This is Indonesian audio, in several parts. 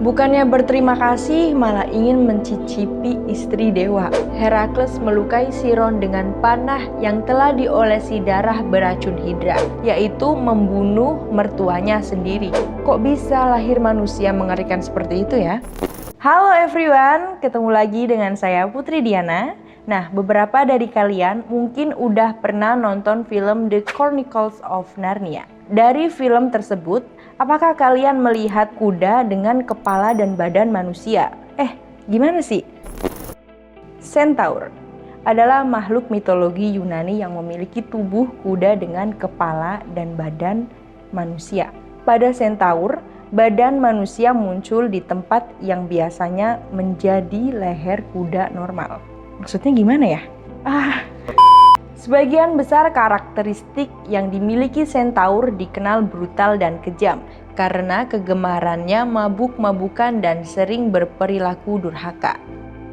Bukannya berterima kasih, malah ingin mencicipi istri dewa. Herakles melukai Chiron dengan panah yang telah diolesi darah beracun Hydra, yaitu membunuh mertuanya sendiri. Kok bisa lahir manusia mengerikan seperti itu ya? Halo everyone, ketemu lagi dengan saya Putri Diana. Nah, beberapa dari kalian mungkin udah pernah nonton film The Chronicles of Narnia. Dari film tersebut, apakah kalian melihat kuda dengan kepala dan badan manusia? Gimana sih? Centaur adalah makhluk mitologi Yunani yang memiliki tubuh kuda dengan kepala dan badan manusia. Pada Centaur, badan manusia muncul di tempat yang biasanya menjadi leher kuda normal. Maksudnya gimana ya? Sebagian besar karakteristik yang dimiliki Centaur dikenal brutal dan kejam karena kegemarannya mabuk-mabukan dan sering berperilaku durhaka.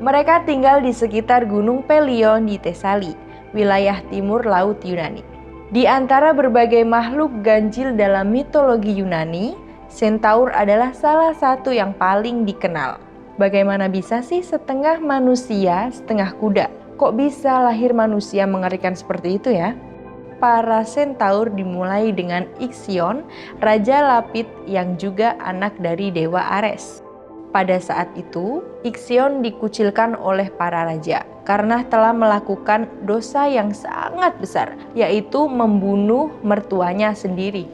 Mereka tinggal di sekitar Gunung Pelion di Thesali, wilayah timur Laut Yunani. Di antara berbagai makhluk ganjil dalam mitologi Yunani, Centaur adalah salah satu yang paling dikenal. Bagaimana bisa sih setengah manusia, setengah kuda? Kok bisa lahir manusia mengerikan seperti itu ya? Para Centaur dimulai dengan Ixion, Raja Lapit yang juga anak dari Dewa Ares. Pada saat itu, Ixion dikucilkan oleh para raja karena telah melakukan dosa yang sangat besar, yaitu membunuh mertuanya sendiri.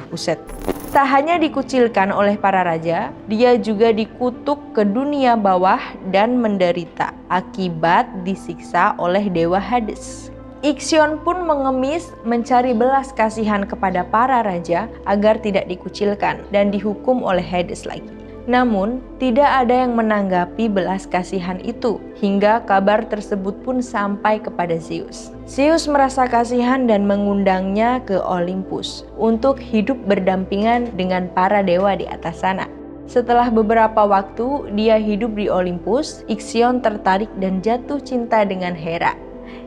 Buset. Tak hanya dikucilkan oleh para raja, dia juga dikutuk ke dunia bawah dan menderita akibat disiksa oleh Dewa Hades. Ixion pun mengemis mencari belas kasihan kepada para raja agar tidak dikucilkan dan dihukum oleh Hades lagi. Namun, tidak ada yang menanggapi belas kasihan itu, hingga kabar tersebut pun sampai kepada Zeus. Zeus merasa kasihan dan mengundangnya ke Olympus untuk hidup berdampingan dengan para dewa di atas sana. Setelah beberapa waktu dia hidup di Olympus, Ixion tertarik dan jatuh cinta dengan Hera,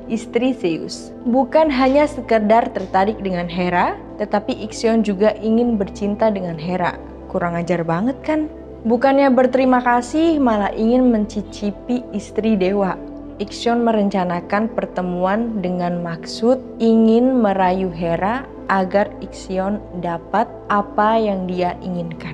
istri Zeus. Bukan hanya sekedar tertarik dengan Hera, tetapi Ixion juga ingin bercinta dengan Hera. Kurang ajar banget kan? Bukannya berterima kasih, malah ingin mencicipi istri dewa. Ixion merencanakan pertemuan dengan maksud ingin merayu Hera agar Ixion dapat apa yang dia inginkan.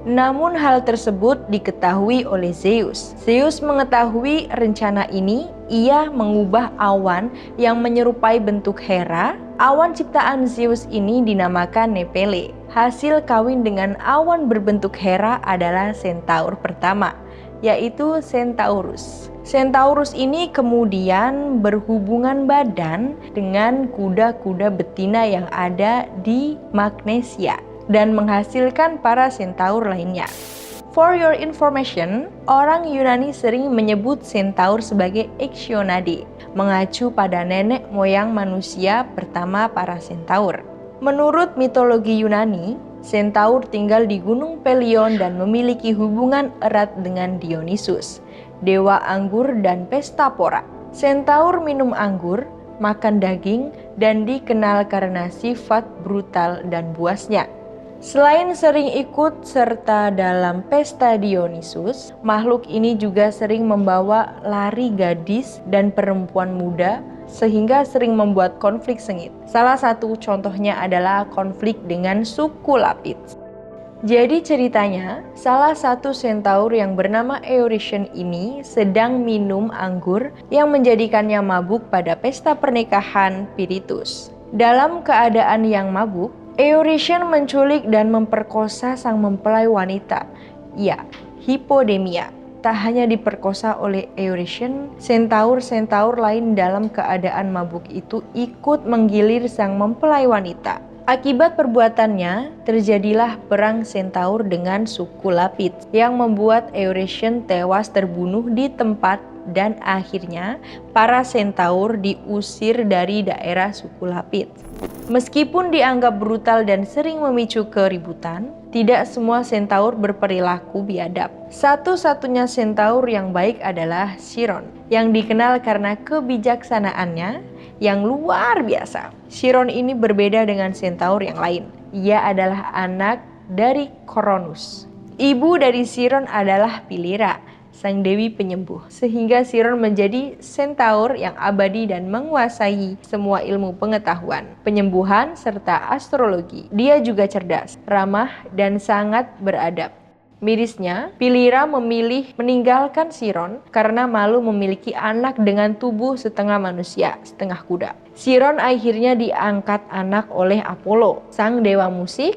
Namun hal tersebut diketahui oleh Zeus. Zeus mengetahui rencana ini, ia mengubah awan yang menyerupai bentuk Hera. Awan ciptaan Zeus ini dinamakan Nephele. Hasil kawin dengan awan berbentuk Hera adalah Centaur pertama, yaitu Centaurus. Centaurus ini kemudian berhubungan badan dengan kuda-kuda betina yang ada di Magnesia dan menghasilkan para Centaur lainnya. For your information, orang Yunani sering menyebut Centaur sebagai Ixionade, mengacu pada nenek moyang manusia pertama para Centaur. Menurut mitologi Yunani, Centaur tinggal di Gunung Pelion dan memiliki hubungan erat dengan Dionysus, dewa anggur dan pesta pora. Centaur minum anggur, makan daging, dan dikenal karena sifat brutal dan buasnya. Selain sering ikut serta dalam pesta Dionysus, makhluk ini juga sering membawa lari gadis dan perempuan muda sehingga sering membuat konflik sengit. Salah satu contohnya adalah konflik dengan suku Lapit. Jadi ceritanya, salah satu Centaur yang bernama Eurytion ini sedang minum anggur yang menjadikannya mabuk pada pesta pernikahan Pirithous. Dalam keadaan yang mabuk, Eurytion menculik dan memperkosa sang mempelai wanita, Hippodamia. Tak hanya diperkosa oleh Eurytion, Centaur-Centaur lain dalam keadaan mabuk itu ikut menggilir sang mempelai wanita. Akibat perbuatannya, terjadilah perang Centaur dengan suku Lapit yang membuat Eurytion tewas terbunuh di tempat dan akhirnya para Centaur diusir dari daerah suku Lapit. Meskipun dianggap brutal dan sering memicu keributan, tidak semua Centaur berperilaku biadab. Satu-satunya Centaur yang baik adalah Chiron, yang dikenal karena kebijaksanaannya yang luar biasa. Chiron ini berbeda dengan Centaur yang lain. Ia adalah anak dari Cronus. Ibu dari Chiron adalah Pilira, sang dewi penyembuh, sehingga Chiron menjadi centaur yang abadi dan menguasai semua ilmu pengetahuan, penyembuhan, serta astrologi. Dia juga cerdas, ramah, dan sangat beradab. Mirisnya, Pilira memilih meninggalkan Chiron karena malu memiliki anak dengan tubuh setengah manusia, setengah kuda. Chiron akhirnya diangkat anak oleh Apollo, sang dewa musik,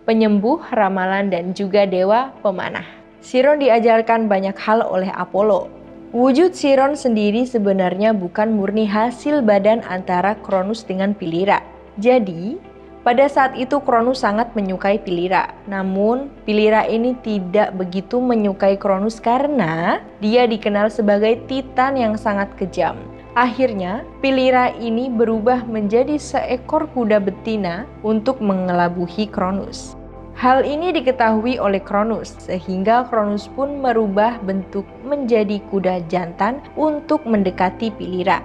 penyembuh, ramalan, dan juga dewa pemanah. Chiron diajarkan banyak hal oleh Apollo. Wujud Chiron sendiri sebenarnya bukan murni hasil badan antara Cronus dengan Pilira. Jadi, pada saat itu Cronus sangat menyukai Pilira. Namun, Pilira ini tidak begitu menyukai Cronus karena dia dikenal sebagai Titan yang sangat kejam. Akhirnya, Pilira ini berubah menjadi seekor kuda betina untuk mengelabuhi Cronus. Hal ini diketahui oleh Cronus, sehingga Cronus pun merubah bentuk menjadi kuda jantan untuk mendekati Pilira.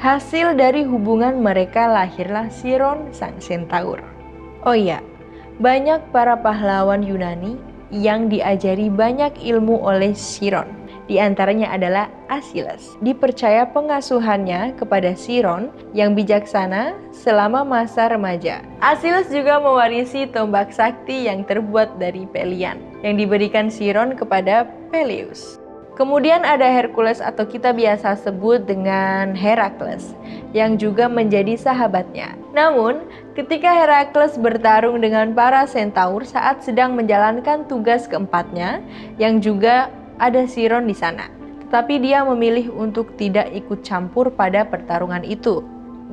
Hasil dari hubungan mereka lahirlah Chiron sang centaur. Oh iya, banyak para pahlawan Yunani yang diajari banyak ilmu oleh Chiron. Di antaranya adalah Achilles. Dipercaya pengasuhannya kepada Chiron yang bijaksana selama masa remaja. Achilles juga mewarisi tombak sakti yang terbuat dari Pelian yang diberikan Chiron kepada Peleus. Kemudian ada Hercules atau kita biasa sebut dengan Herakles yang juga menjadi sahabatnya. Namun, ketika Herakles bertarung dengan para centaur saat sedang menjalankan tugas keempatnya yang juga ada Chiron di sana, tetapi dia memilih untuk tidak ikut campur pada pertarungan itu.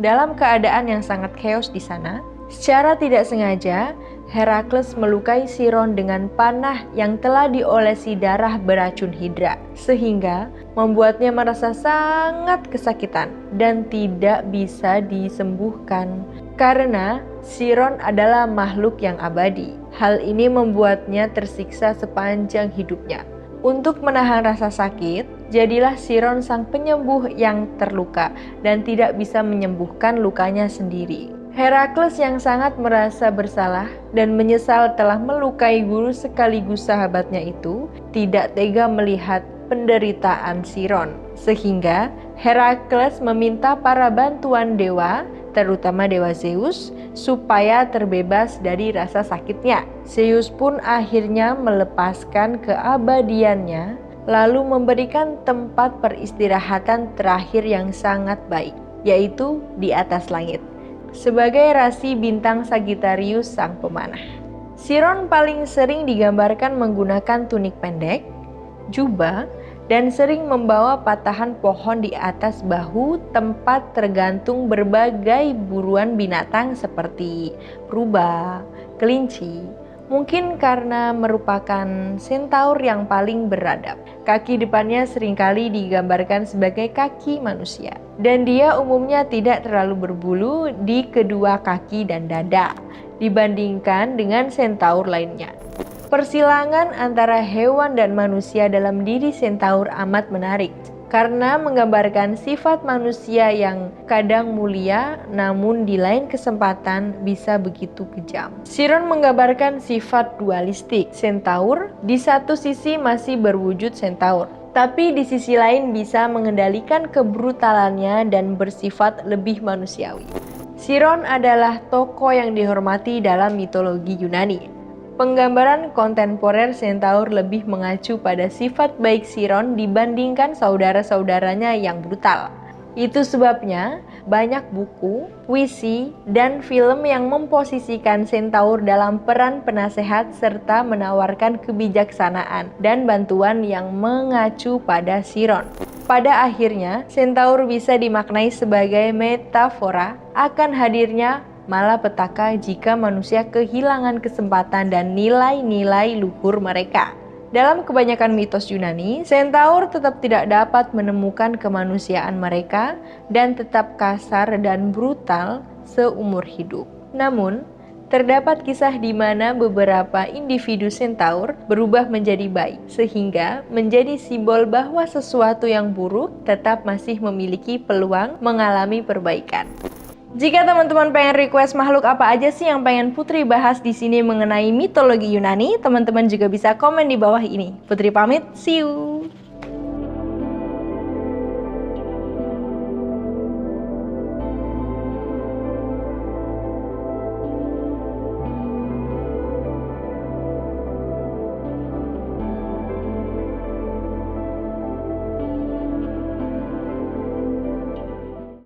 Dalam keadaan yang sangat chaos di sana, secara tidak sengaja Herakles melukai Chiron dengan panah yang telah diolesi darah beracun Hydra, sehingga membuatnya merasa sangat kesakitan dan tidak bisa disembuhkan. Karena Chiron adalah makhluk yang abadi, hal ini membuatnya tersiksa sepanjang hidupnya. Untuk menahan rasa sakit, jadilah Chiron sang penyembuh yang terluka dan tidak bisa menyembuhkan lukanya sendiri. Herakles yang sangat merasa bersalah dan menyesal telah melukai guru sekaligus sahabatnya itu, tidak tega melihat penderitaan Chiron. Sehingga Herakles meminta para bantuan dewa, terutama dewa Zeus, supaya terbebas dari rasa sakitnya. Zeus pun akhirnya melepaskan keabadiannya, lalu memberikan tempat peristirahatan terakhir yang sangat baik, yaitu di atas langit, sebagai rasi bintang Sagittarius sang pemanah. Chiron paling sering digambarkan menggunakan tunik pendek, jubah, dan sering membawa patahan pohon di atas bahu tempat tergantung berbagai buruan binatang seperti rubah, kelinci. Mungkin karena merupakan centaur yang paling beradab. Kaki depannya seringkali digambarkan sebagai kaki manusia. Dan dia umumnya tidak terlalu berbulu di kedua kaki dan dada dibandingkan dengan centaur lainnya. Persilangan antara hewan dan manusia dalam diri centaur amat menarik karena menggambarkan sifat manusia yang kadang mulia namun di lain kesempatan bisa begitu kejam. Chiron menggambarkan sifat dualistik centaur, di satu sisi masih berwujud centaur, tapi di sisi lain bisa mengendalikan kebrutalannya dan bersifat lebih manusiawi. Chiron adalah tokoh yang dihormati dalam mitologi Yunani. Penggambaran kontemporer centaur lebih mengacu pada sifat baik Chiron dibandingkan saudara-saudaranya yang brutal. Itu sebabnya banyak buku, puisi, dan film yang memposisikan centaur dalam peran penasehat serta menawarkan kebijaksanaan dan bantuan yang mengacu pada Chiron. Pada akhirnya, centaur bisa dimaknai sebagai metafora akan hadirnya malapetaka jika manusia kehilangan kesempatan dan nilai-nilai luhur mereka. Dalam kebanyakan mitos Yunani, centaur tetap tidak dapat menemukan kemanusiaan mereka dan tetap kasar dan brutal seumur hidup. Namun, terdapat kisah di mana beberapa individu centaur berubah menjadi baik, sehingga menjadi simbol bahwa sesuatu yang buruk tetap masih memiliki peluang mengalami perbaikan. Jika teman-teman pengen request makhluk apa aja sih yang pengen Putri bahas di sini mengenai mitologi Yunani, teman-teman juga bisa komen di bawah ini. Putri pamit, see you!